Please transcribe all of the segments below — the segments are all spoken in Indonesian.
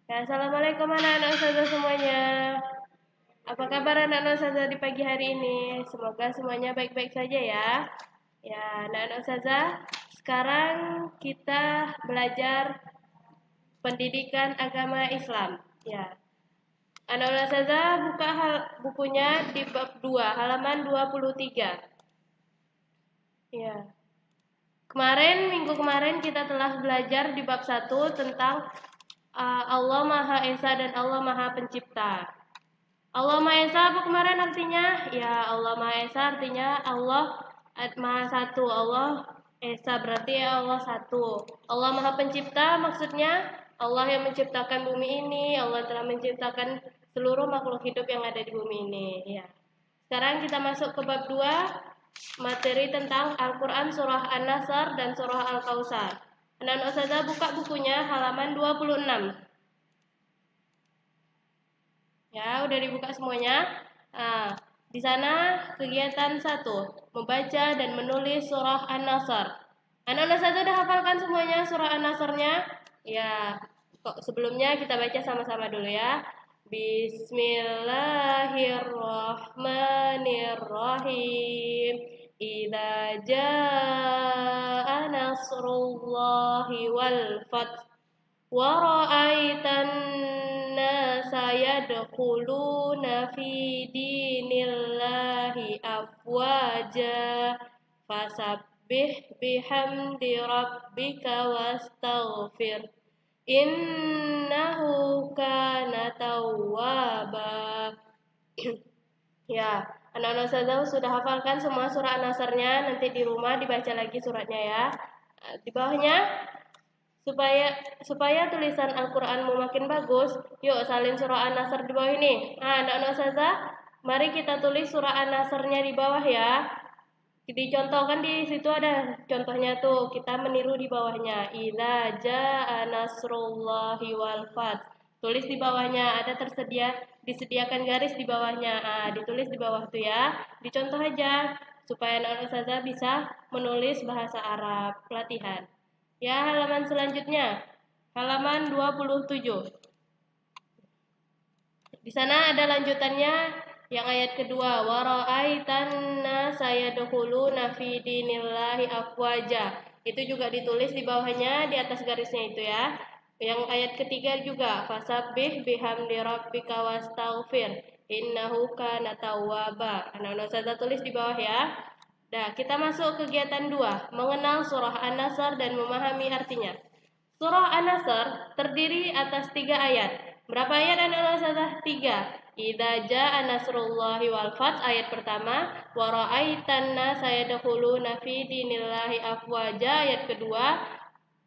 Ya, assalamualaikum anak-anak ustazah semuanya. Apa kabar anak-anak ustazah di pagi hari ini? Semoga semuanya baik-baik saja ya. Ya, anak-anak ustazah, sekarang kita belajar pendidikan agama Islam. Ya, anak-anak ustazah buka bukunya di bab 2, halaman 23. Ya. Minggu kemarin kita telah belajar di bab 1 tentang Allah Maha Esa dan Allah Maha Pencipta. Allah Maha Esa apa kemarin artinya? Ya, Allah Maha Esa artinya Allah Maha Satu. Allah Esa berarti Allah Satu. Allah Maha Pencipta maksudnya Allah yang menciptakan bumi ini. Allah telah menciptakan seluruh makhluk hidup yang ada di bumi ini. Ya. Sekarang kita masuk ke bab 2, materi tentang Al-Quran surah An-Nasr dan surah Al-Kautsar. Anak-anak ustazah buka bukunya halaman 26. Ya, udah dibuka semuanya. Nah, di sana kegiatan 1, membaca dan menulis surah An-Nasr. Anak-anak ustazah udah hafalkan semuanya surah An-Nasrnya? Ya, kok sebelumnya kita baca sama-sama dulu ya. Bismillahirrahmanirrahim. Idza jaa nasrullahi wal fath wa ra'aitan nasa yadkhuluna fi dinillahi afwaja fasabbih bihamdi rabbika wastaghfir innahu kana tawwaba. Ya, anak-anak ustazah sudah hafalkan semua surah An-Nasrnya. Nanti di rumah dibaca lagi suratnya ya. Di bawahnya supaya tulisan Al-Qur'anmu makin bagus, yuk salin surah An-Nasr di bawah ini. Nah, anak-anak ustazah, mari kita tulis surah An-Nasrnya di bawah ya. Dicontohkan di situ ada contohnya tuh, kita meniru di bawahnya. Idza jaa nasrullahi wal fath. Tulis di bawahnya, ada disediakan garis di bawahnya. Ditulis di bawah tuh ya. Dicontoh aja supaya anak-anak ustazah bisa menulis bahasa Arab. Pelatihan. Ya, halaman selanjutnya. Halaman 27. Di sana ada lanjutannya yang ayat kedua, wa ra'aitan nasa yadkhuluna fi dinillahi afwaja. Itu juga ditulis di bawahnya di atas garisnya itu ya. Yang ayat ketiga juga, fasabbih bihamdi rabbika wastaghfir innahu kana tawwaba. Anak-anak ustazah tulis di bawah ya. Nah, kita masuk kegiatan 2, mengenal surah An-Nasr dan memahami artinya. Surah An-Nasr terdiri atas 3 ayat. Berapa ayat anak-anak ustazah? 3. Idza jaa nasrullahi wal fath ayat pertama, wa ra'aitan nasa yadkhuluna fi dinillahi afwaja ayat kedua,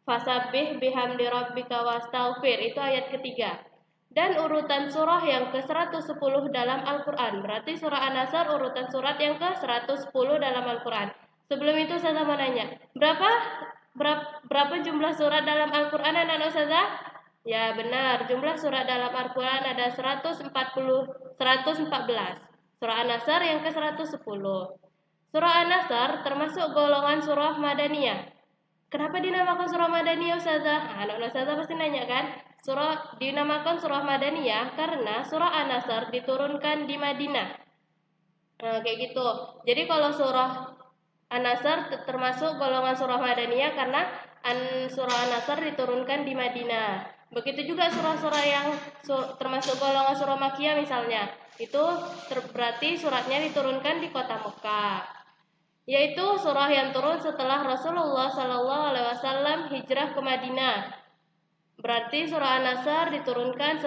fasabbih bihamdi rabbika wastaghfir itu ayat ketiga. Dan urutan surah yang ke-110 dalam Al-Qur'an. Berarti surah An-Nasr urutan surat yang ke-110 dalam Al-Qur'an. Sebelum itu saya mau nanya, berapa jumlah surat dalam Al-Qur'an anak-anak ustazah? Ya, benar. Jumlah surat dalam Al-Qur'an ada 114. Surah An-Nasr yang ke-110. Surah An-Nasr termasuk golongan surah Madaniyah. Kenapa dinamakan surah Madaniyah ustazah? Anak-anak ustazah pasti nanya kan? Dinamakan surah Madaniyah karena surah An-Nasr diturunkan di Madinah. Nah, kayak gitu. Jadi kalau surah An-Nasr termasuk golongan surah Madaniyah karena surah An-Nasr diturunkan di Madinah. Begitu juga surah-surah yang termasuk golongan surah Makkiyah misalnya. Itu berarti suratnya diturunkan di kota Mekah. Yaitu surah yang turun setelah Rasulullah SAW hijrah ke Madinah. Berarti surah An-Nasr diturunkan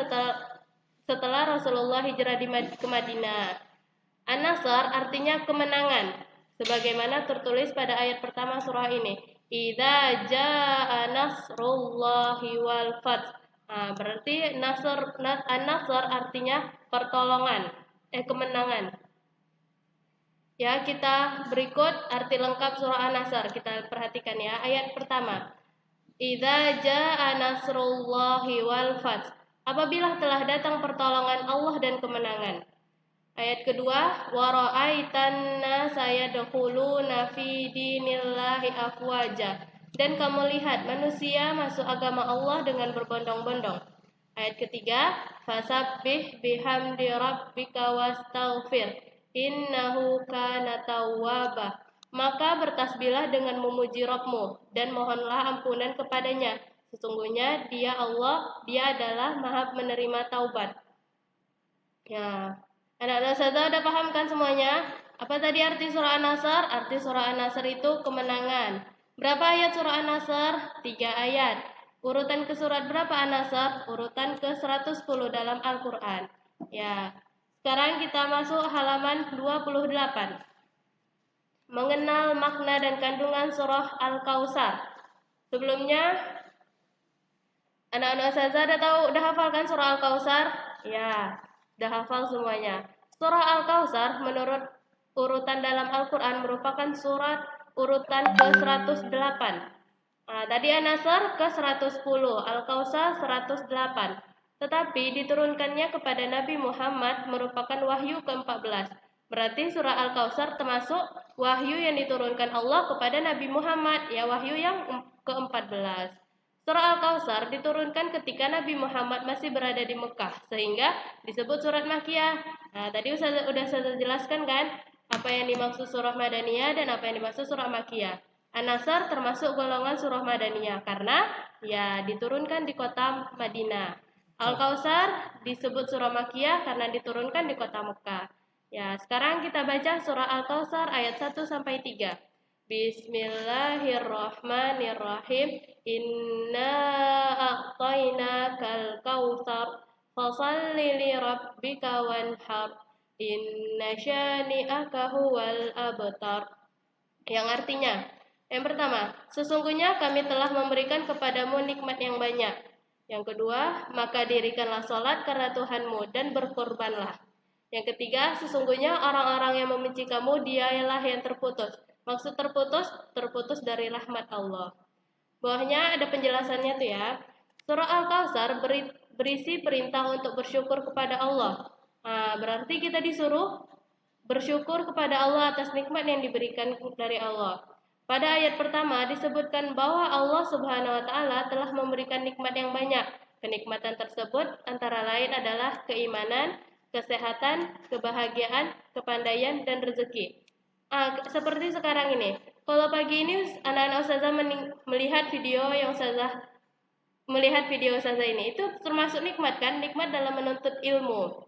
setelah Rasulullah hijrah ke Madinah. An-Nasr artinya kemenangan, sebagaimana tertulis pada ayat pertama surah ini. Idza jaa nasrullahi wal fath. Berarti An-Nasr artinya pertolongan, kemenangan. Ya, kita berikut arti lengkap surah An-Nasr. Kita perhatikan ya, ayat pertama. Idza jaa nasrullahi wal fath. Apabila telah datang pertolongan Allah dan kemenangan. Ayat kedua, wa ra'aitan nasa yadkhuluna fi dinillahi afwaja. Dan kamu lihat manusia masuk agama Allah dengan berbondong-bondong. Ayat ketiga, fasabbih bihamdi rabbika wastaghfir innahu kana tawwaba. Maka bertasbihlah dengan memuji Rabbmu dan mohonlah ampunan kepadanya. Sesungguhnya Dia Allah, Dia adalah Maha menerima taubat. Ya, anak-anak saya udah paham kan semuanya? Apa tadi arti surah An-Nasr? Arti surah An-Nasr itu kemenangan. Berapa ayat surah An-Nasr? 3 ayat. Urutan ke surat berapa An-Nasr? Urutan ke 110 dalam Al-Quran. Ya, sekarang kita masuk halaman 28. Mengenal makna dan kandungan surah Al-Kautsar. Sebelumnya, anak-anak saya udah hafal kan surah Al-Kautsar? Ya, udah hafal semuanya. Surah Al-Kautsar menurut urutan dalam Al-Quran merupakan surat urutan ke-108. Nah, tadi An-Nasr ke-110, Al-Kautsar 108. Tetapi diturunkannya kepada Nabi Muhammad merupakan wahyu ke-14. Berarti surah Al-Kautsar termasuk wahyu yang diturunkan Allah kepada Nabi Muhammad, ya wahyu yang ke-14. Surah Al-Kautsar diturunkan ketika Nabi Muhammad masih berada di Mekah, sehingga disebut surat Makkiyah. Nah, tadi udah saya jelaskan kan apa yang dimaksud surah Madaniyah dan apa yang dimaksud surah Makkiyah. An-Nasr termasuk golongan surah Madaniyah karena ya diturunkan di kota Madinah. Al-Kautsar disebut surah Makkiyah karena diturunkan di kota Mekah. Ya, sekarang kita baca surah Al-Kautsar ayat 1 sampai 3. Bismillahirrahmanirrahim. Inna a'tainakal kautsar fasalli li rabbika wanhar. Inna syani'aka huwal abtar. Yang artinya, yang pertama, sesungguhnya kami telah memberikan kepadamu nikmat yang banyak. Yang kedua, maka dirikanlah sholat karena Tuhanmu dan berkorbanlah. Yang ketiga, sesungguhnya orang-orang yang membenci kamu dialah yang terputus. Maksud terputus, terputus dari rahmat Allah. Bawahnya ada penjelasannya tuh ya. Surah Al-Kautsar berisi perintah untuk bersyukur kepada Allah. Nah, berarti kita disuruh bersyukur kepada Allah atas nikmat yang diberikan dari Allah. Pada ayat pertama disebutkan bahwa Allah Subhanahu wa taala telah memberikan nikmat yang banyak. Kenikmatan tersebut antara lain adalah keimanan, kesehatan, kebahagiaan, kepandaian, dan rezeki. Seperti sekarang ini. Kalau pagi ini anak-anak ustazah melihat video yang ustazah ini, itu termasuk nikmat kan? Nikmat dalam menuntut ilmu.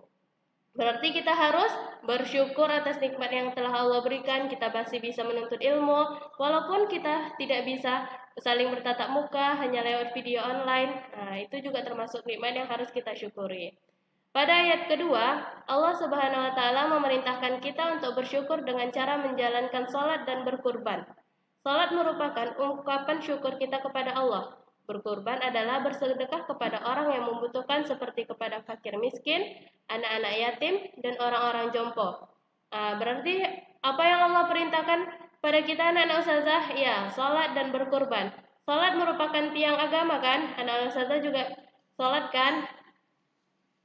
Berarti kita harus bersyukur atas nikmat yang telah Allah berikan. Kita masih bisa menuntut ilmu, walaupun kita tidak bisa saling bertatap muka, hanya lewat video online. Nah, itu juga termasuk nikmat yang harus kita syukuri. Pada ayat kedua, Allah Subhanahu wa taala memerintahkan kita untuk bersyukur dengan cara menjalankan salat dan berkurban. Salat merupakan ungkapan syukur kita kepada Allah. Berkurban adalah bersedekah kepada orang yang membutuhkan seperti kepada fakir miskin, anak-anak yatim, dan orang-orang jompo. Berarti apa yang Allah perintahkan pada kita anak-anak ustazah? Ya, salat dan berkurban. Salat merupakan tiang agama kan? Anak-anak ustazah juga salat kan?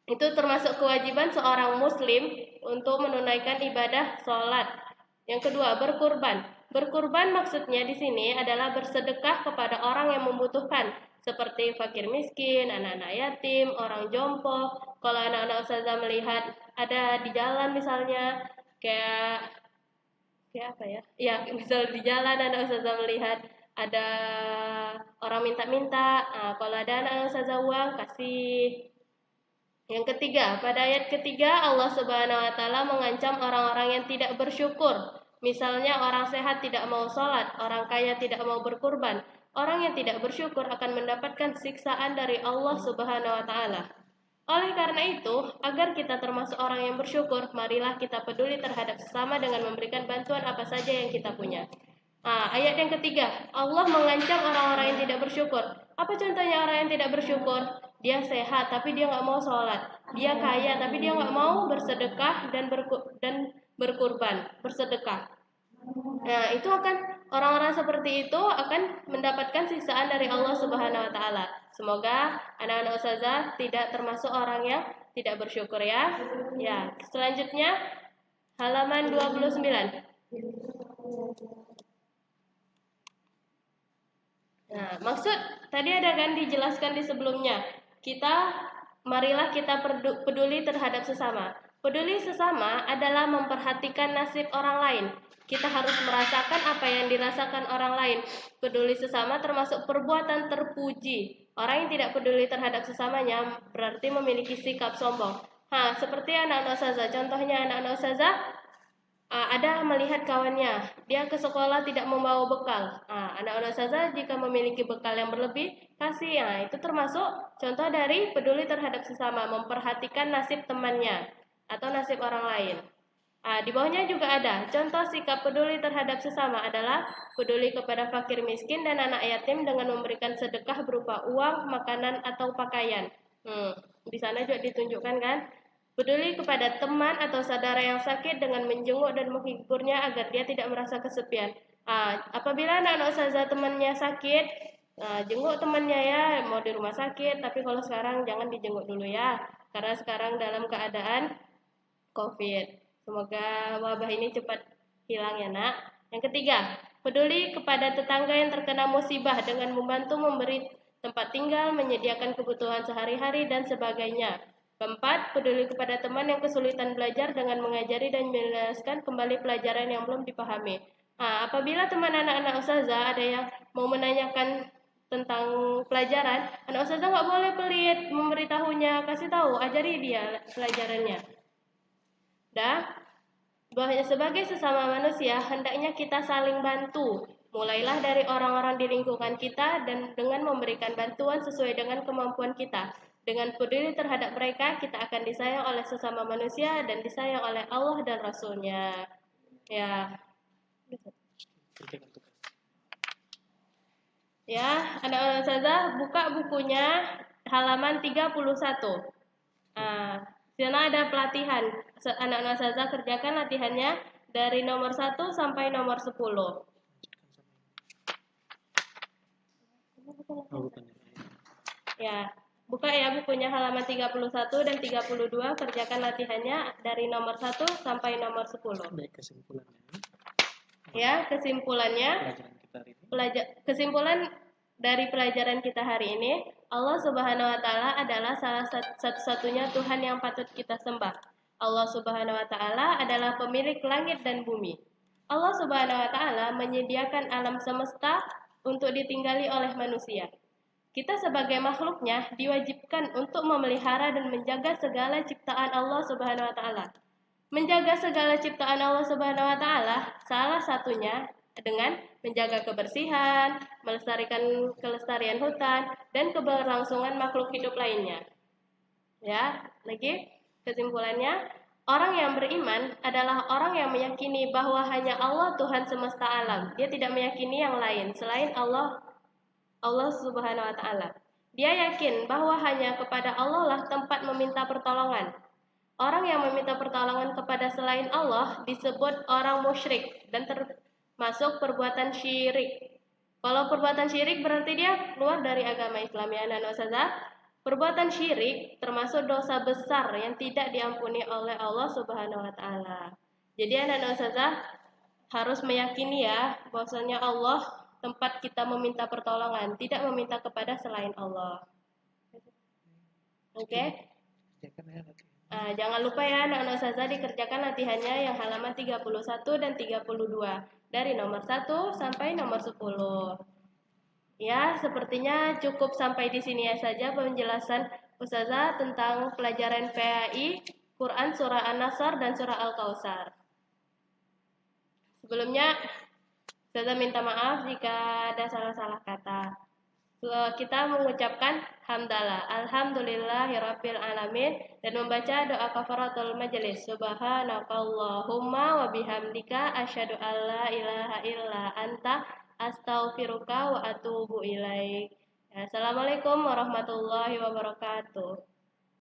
Itu termasuk kewajiban seorang muslim untuk menunaikan ibadah salat. Yang kedua, berkurban. Berkurban maksudnya di sini adalah bersedekah kepada orang yang membutuhkan, seperti fakir miskin, anak-anak yatim, orang jompo. Kalau anak-anak ustazah melihat ada di jalan misalnya, kayak apa ya? Ya, misal di jalan anak ustazah melihat ada orang minta-minta. Kalau ada anak ustazah uang, kasih. Yang ketiga, pada ayat ketiga Allah Subhanahu wa taala mengancam orang-orang yang tidak bersyukur. Misalnya orang sehat tidak mau sholat, orang kaya tidak mau berkurban. Orang yang tidak bersyukur akan mendapatkan siksaan dari Allah Subhanahu wa taala. Oleh karena itu, agar kita termasuk orang yang bersyukur, marilah kita peduli terhadap sesama dengan memberikan bantuan apa saja yang kita punya. Ayat yang ketiga, Allah mengancam orang-orang yang tidak bersyukur. Apa contohnya orang yang tidak bersyukur? Dia sehat tapi dia nggak mau sholat. Dia kaya tapi dia nggak mau bersedekah dan berkurban, bersedekah. Nah, itu akan orang-orang seperti itu akan mendapatkan siksaan dari Allah Subhanahu wa taala. Semoga anak-anak ustazah tidak termasuk orang yang tidak bersyukur ya. Ya, selanjutnya halaman 29. Nah, maksud tadi ada kan dijelaskan di sebelumnya. Kita marilah kita peduli terhadap sesama. Peduli sesama adalah memperhatikan nasib orang lain. Kita harus merasakan apa yang dirasakan orang lain. Peduli sesama termasuk perbuatan terpuji. Orang yang tidak peduli terhadap sesamanya berarti memiliki sikap sombong. Seperti anak-anak ustazah. Contohnya anak-anak ustazah ada melihat kawannya, dia ke sekolah tidak membawa bekal. Anak-anak ustazah jika memiliki bekal yang berlebih, kasih. Itu termasuk contoh dari peduli terhadap sesama, memperhatikan nasib temannya atau nasib orang lain. Di bawahnya juga ada contoh sikap peduli terhadap sesama adalah peduli kepada fakir miskin dan anak yatim dengan memberikan sedekah berupa uang, makanan atau pakaian. Di sana juga ditunjukkan kan? Peduli kepada teman atau saudara yang sakit dengan menjenguk dan menghiburnya agar dia tidak merasa kesepian. Apabila anak-anak ustazah temannya sakit, jenguk temannya ya, mau di rumah sakit, tapi kalau sekarang jangan dijenguk dulu ya, karena sekarang dalam keadaan COVID. Semoga wabah ini cepat hilang ya nak. Yang ketiga, peduli kepada tetangga yang terkena musibah dengan membantu memberi tempat tinggal, menyediakan kebutuhan sehari-hari, dan sebagainya. Keempat, peduli kepada teman yang kesulitan belajar dengan mengajari dan menjelaskan kembali pelajaran yang belum dipahami. Apabila teman anak-anak ustazah ada yang mau menanyakan tentang pelajaran, anak ustazah nggak boleh pelit memberitahunya, kasih tahu, ajari dia pelajarannya. Dan sebagai sesama manusia, hendaknya kita saling bantu. Mulailah dari orang-orang di lingkungan kita dan dengan memberikan bantuan sesuai dengan kemampuan kita. Dengan peduli terhadap mereka, kita akan disayang oleh sesama manusia dan disayang oleh Allah dan Rasul-Nya. Ya. Ya, anak-anak ustazah buka bukunya halaman 31. Di sana ada pelatihan. Anak-anak ustazah kerjakan latihannya dari nomor 1 sampai nomor 10. Ya, buka ya bukunya halaman 31 dan 32, kerjakan latihannya dari nomor 1 sampai nomor 10. Baik, kesimpulannya. Ya, kesimpulannya. Kesimpulan dari pelajaran kita hari ini, Allah Subhanahu wa taala adalah salah satu-satunya Tuhan yang patut kita sembah. Allah Subhanahu wa taala adalah pemilik langit dan bumi. Allah Subhanahu wa taala menyediakan alam semesta untuk ditinggali oleh manusia. Kita sebagai makhluknya diwajibkan untuk memelihara dan menjaga segala ciptaan Allah Subhanahu wa taala. Menjaga segala ciptaan Allah Subhanahu wa taala salah satunya dengan menjaga kebersihan, melestarikan kelestarian hutan dan keberlangsungan makhluk hidup lainnya. Ya, lagi kesimpulannya, orang yang beriman adalah orang yang meyakini bahwa hanya Allah Tuhan semesta alam. Dia tidak meyakini yang lain selain Allah Subhanahu wa taala. Dia yakin bahwa hanya kepada Allah lah tempat meminta pertolongan. Orang yang meminta pertolongan kepada selain Allah disebut orang musyrik dan termasuk perbuatan syirik. Kalau perbuatan syirik berarti dia keluar dari agama Islam ya anak-anak ustazah. Perbuatan syirik termasuk dosa besar yang tidak diampuni oleh Allah Subhanahu wa taala. Jadi anak-anak ustazah harus meyakini ya bahwasanya Allah tempat kita meminta pertolongan, tidak meminta kepada selain Allah. Oke? Jangan lupa ya anak-anak ustazah dikerjakan latihannya yang halaman 31 dan 32 dari nomor 1 sampai nomor 10. Ya, sepertinya cukup sampai di sini ya saja penjelasan ustazah tentang pelajaran PAI, Quran surah An-Nasr dan surah Al-Kautsar. Sebelumnya saya minta maaf jika ada salah-salah kata. Kita mengucapkan hamdalah, alhamdulillahirabbil alamin, dan membaca doa kafaratul majelis. Subhanakallahumma wa bihamdika asyhadu alla ilaha illa anta astaghfiruka wa atubu ilaik. Assalamualaikum warahmatullahi wabarakatuh.